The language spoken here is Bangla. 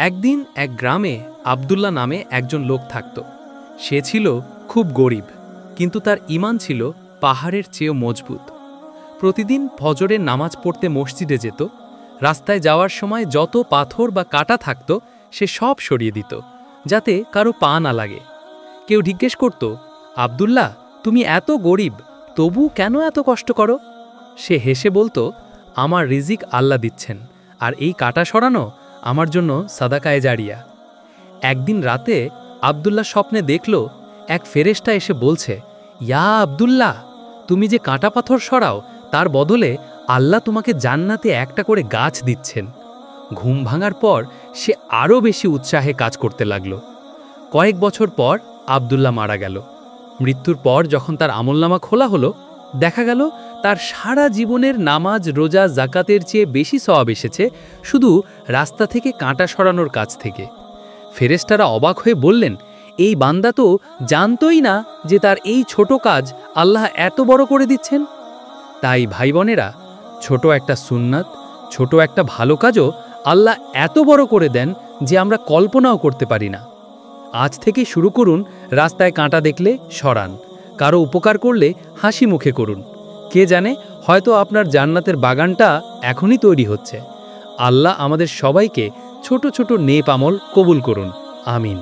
একদিন এক গ্রামে আব্দুল্লাহ নামে একজন লোক থাকত। সে ছিল খুব গরিব, কিন্তু তার ঈমান ছিল পাহাড়ের চেয়েও মজবুত। প্রতিদিন ফজরের নামাজ পড়তে মসজিদে যেত। রাস্তায় যাওয়ার সময় যত পাথর বা কাঁটা থাকত সে সব সরিয়ে দিত, যাতে কারো পা না লাগে। কেউ জিজ্ঞেস করত, আব্দুল্লাহ, তুমি এত গরিব, তবু কেন এত কষ্ট করো? সে হেসে বলতো, আমার রিজিক আল্লাহ দিচ্ছেন, আর এই কাঁটা সরানো আমার জন্য সাদাকায়ে জারিয়া। একদিন রাতে আব্দুল্লাহ স্বপ্নে দেখল এক ফেরেশতা এসে বলছে, ইয়া আব্দুল্লাহ, তুমি যে কাঁটা পাথর সরাও তার বদলে আল্লাহ তোমাকে জান্নাতে একটা করে গাছ দিচ্ছেন। ঘুম ভাঙার পর সে আরও বেশি উৎসাহে কাজ করতে লাগল। কয়েক বছর পর আব্দুল্লাহ মারা গেল। মৃত্যুর পর যখন তার আমলনামা খোলা হলো, দেখা গেল তার সারা জীবনের নামাজ, রোজা, জাকাতের চেয়ে বেশি সওয়াব এসেছে শুধু রাস্তা থেকে কাঁটা সরানোর কাজ থেকে। ফেরেশতারা অবাক হয়ে বললেন, এই বান্দা তো জানতই না যে তার এই ছোট কাজ আল্লাহ এত বড় করে দিচ্ছেন। তাই ভাই বোনেরা, ছোট একটা সুন্নাত, ছোট একটা ভালো কাজও আল্লাহ এত বড় করে দেন যে আমরা কল্পনাও করতে পারি না। আজ থেকে শুরু করুন, রাস্তায় কাঁটা দেখলে সরান, কারো উপকার করলে হাসি মুখে করুন। কে জানে, হয়তো আপনার জান্নাতের বাগানটা এখনই তৈরি হচ্ছে। আল্লাহ আমাদের সবাইকে ছোট ছোট নেক আমল কবুল করুন। আমিন।